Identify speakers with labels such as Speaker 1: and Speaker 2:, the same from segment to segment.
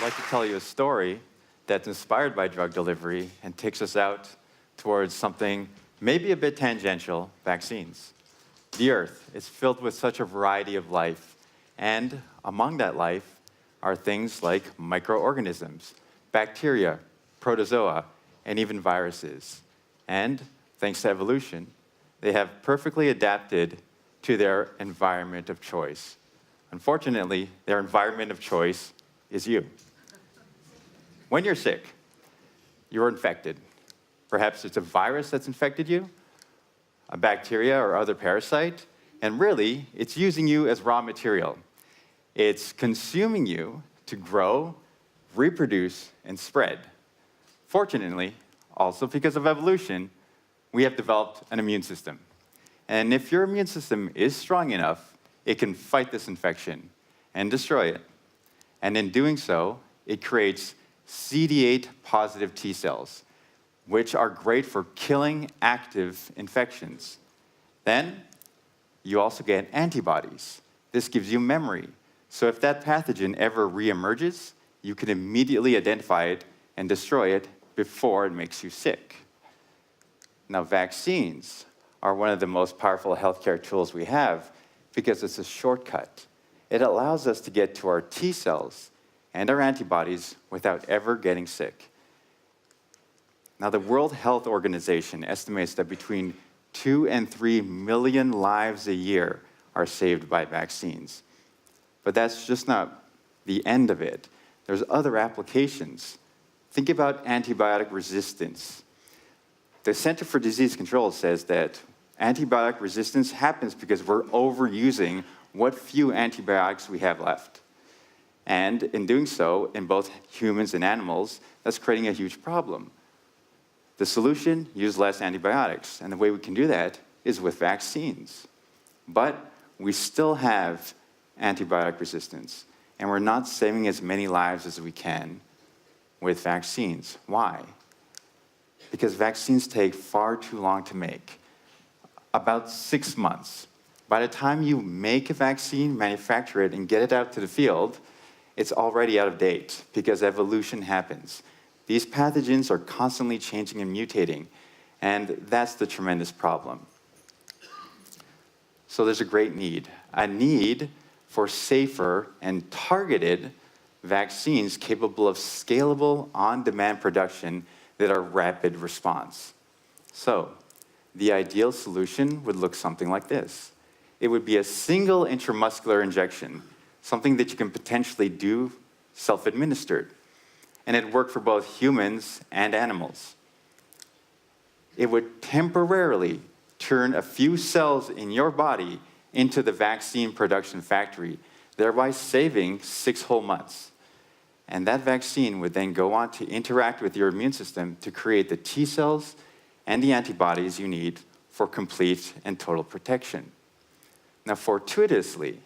Speaker 1: like to tell you a story that's inspired by drug delivery and takes us out towards something maybe a bit tangential, vaccines. The Earth is filled with such a variety of life, and among that life are things like microorganisms, bacteria, protozoa, and even viruses. And thanks to evolution, they have perfectly adapted to their environment of choice. Unfortunately, their environment of choice is you. When you're sick, you're infected. Perhaps it's a virus that's infected you, a bacteria or other parasite, and really, it's using you as raw material. It's consuming you to grow, reproduce, and spread. Fortunately, also because of evolution, we have developed an immune system. And if your immune system is strong enough, it can fight this infection and destroy it. And in doing so, it creates CD8 positive T cells, which are great for killing active infections. Then, you also get antibodies. This gives you memory. So if that pathogen ever reemerges, you can immediately identify it and destroy it before it makes you sick. Now, vaccines are one of the most powerful healthcare tools we have because it's a shortcut. It allows us to get to our T cells and our antibodies without ever getting sick. Now, the World Health Organization estimates that between 2 and 3 million lives a year are saved by vaccines. But that's just not the end of it. There's other applications. Think about antibiotic resistance. The Center for Disease Control says that antibiotic resistance happens because we're overusing what few antibiotics we have left. And in doing so, in both humans and animals, that's creating a huge problem. The solution, use less antibiotics. And the way we can do that is with vaccines. But we still have antibiotic resistance, and we're not saving as many lives as we can with vaccines. Why? Because vaccines take far too long to make, about 6 months. By the time you make a vaccine, manufacture it, and get it out to the field, it's already out of date because evolution happens. These pathogens are constantly changing and mutating, and that's the tremendous problem. So there's a great need, a need for safer and targeted vaccines capable of scalable, on-demand production that are rapid response. So the ideal solution would look something like this. It would be a single intramuscular injection, something that you can potentially do self-administered. And it'd work for both humans and animals. It would temporarily turn a few cells in your body into the vaccine production factory, thereby saving 6 whole months. And that vaccine would then go on to interact with your immune system to create the T cells and the antibodies you need for complete and total protection. Now, fortuitously,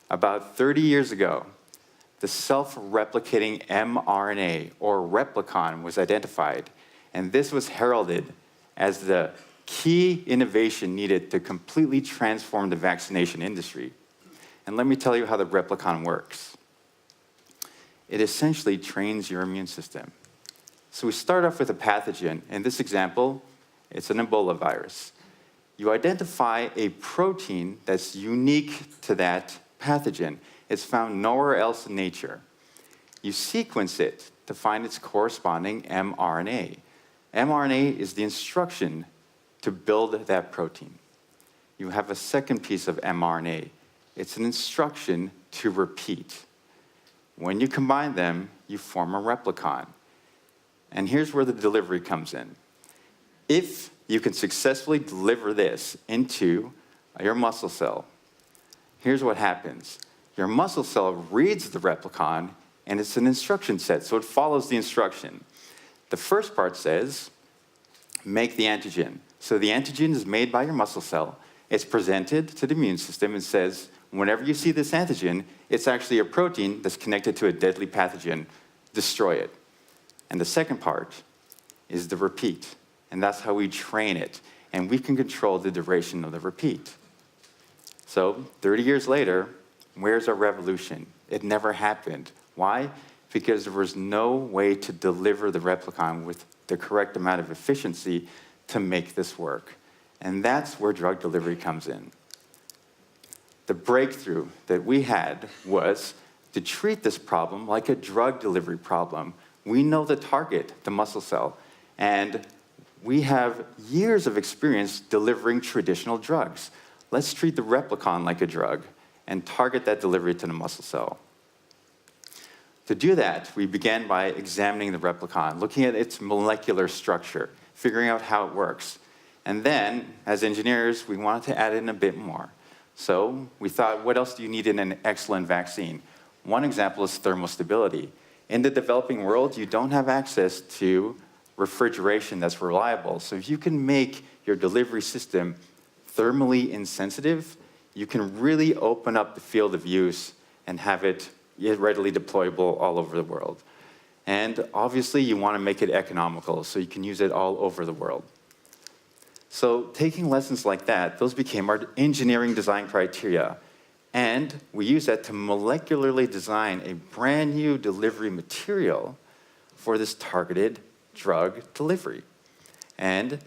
Speaker 1: about 30 years ago, the self-replicating mRNA, or replicon, was identified, and this was heralded as the key innovation needed to completely transform the vaccination industry. And let me tell you how the replicon works. It essentially trains your immune system. So we start off with a pathogen. In this example, it's an Ebola virus. You identify a protein that's unique to that pathogen. It's found nowhere else in nature. You sequence it to find its corresponding mRNA. mRNA is the instruction to build that protein. You have a second piece of mRNA. It's an instruction to repeat. When you combine them, you form a replicon. And here's where the delivery comes in. If you can successfully deliver this into your muscle cell, here's what happens. Your muscle cell reads the replicon, and it's an instruction set, so it follows the instruction. The first part says, make the antigen. So the antigen is made by your muscle cell. It's presented to the immune system and says, whenever you see this antigen, it's actually a protein that's connected to a deadly pathogen. Destroy it. And the second part is the repeat. And that's how we train it. And we can control the duration of the repeat. So 30 years later, where's our revolution? It never happened. Why? because there was no way to deliver the replicon with the correct amount of efficiency to make this work. And that's where drug delivery comes in. The breakthrough that we had was to treat this problem like a drug delivery problem. We know the target, the muscle cell, and we have years of experience delivering traditional drugs. Let's treat the replicon like a drug and target that delivery to the muscle cell. To do that, we began by examining the replicon, looking at its molecular structure, figuring out how it works. And then, as engineers, we wanted to add in a bit more. So we thought, what else do you need in an excellent vaccine? One example is thermostability. In the developing world, you don't have access to refrigeration that's reliable. So if you can make your delivery system thermally insensitive, you can really open up the field of use and have it readily deployable all over the world. And obviously, you want to make it economical, so you can use it all over the world. So taking lessons like that, those became our engineering design criteria. And we use that to molecularly design a brand new delivery material for this targeted drug delivery. And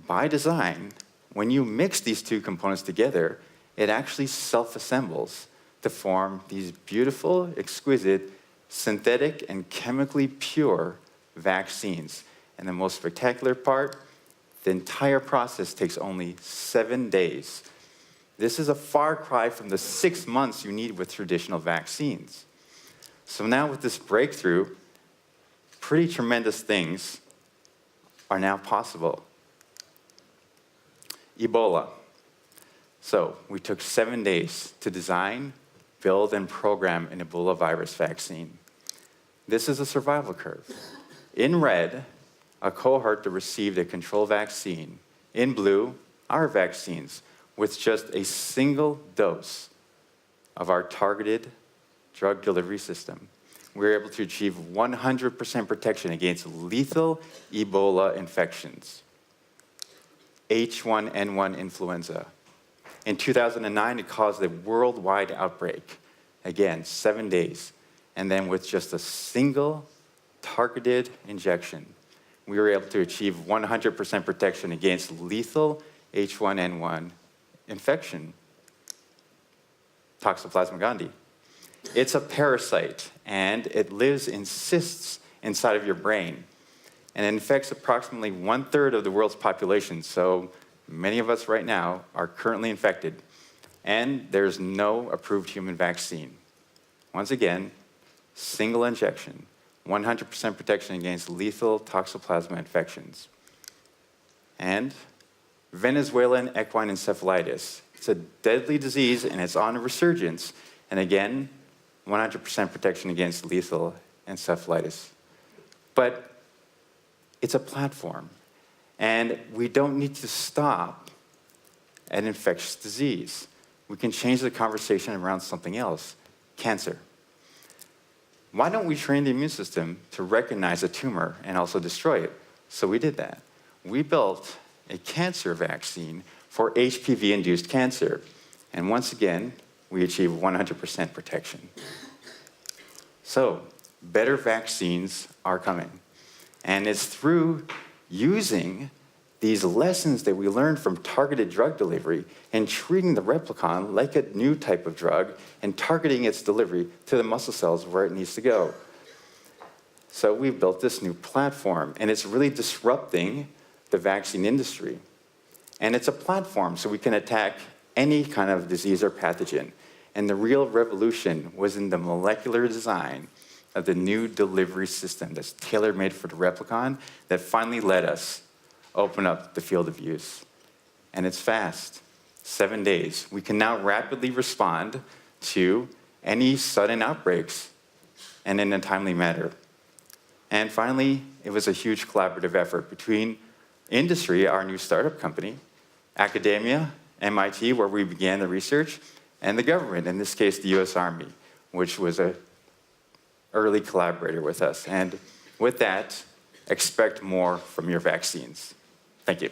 Speaker 1: by design, when you mix these two components together, it actually self-assembles to form these beautiful, exquisite, synthetic and chemically pure vaccines. And the most spectacular part, the entire process takes only 7 days. This is a far cry from the 6 months you need with traditional vaccines. So now with this breakthrough, pretty tremendous things are now possible. Ebola. So we took 7 days to design, build, and program an Ebola virus vaccine. This is a survival curve. In red, a cohort that received a control vaccine. In blue, our vaccines, with just a single dose of our targeted drug delivery system. We were able to achieve 100% protection against lethal Ebola infections. H1N1 influenza. In 2009, it caused a worldwide outbreak. Again, 7 days. And then with just a single targeted injection, we were able to achieve 100% protection against lethal H1N1 infection. Toxoplasma gondii. It's a parasite, and it lives in cysts inside of your brain. And it infects approximately 1/3 of the world's population, so many of us right now are currently infected. And there's no approved human vaccine. Once again, single injection, 100% protection against lethal Toxoplasma infections. And Venezuelan equine encephalitis. It's a deadly disease, and it's on a resurgence. And again, 100% protection against lethal encephalitis. But it's a platform, and we don't need to stop at infectious disease. We can change the conversation around something else, cancer. Why don't we train the immune system to recognize a tumor and also destroy it? So we did that. We built a cancer vaccine for HPV-induced cancer. And once again, we achieve 100% protection. So, better vaccines are coming. And it's through using these lessons that we learned from targeted drug delivery and treating the replicon like a new type of drug and targeting its delivery to the muscle cells where it needs to go. So we've built this new platform, and it's really disrupting the vaccine industry. And it's a platform so we can attack any kind of disease or pathogen. And the real revolution was in the molecular design of the new delivery system that's tailor-made for the replicon that finally let us open up the field of use. And it's fast, 7 days. We can now rapidly respond to any sudden outbreaks and in a timely manner. And finally, it was a huge collaborative effort between industry, our new startup company, academia, MIT, where we began the research, and the government, in this case, the US Army, which was an early collaborator with us. And with that, expect more from your vaccines. Thank you.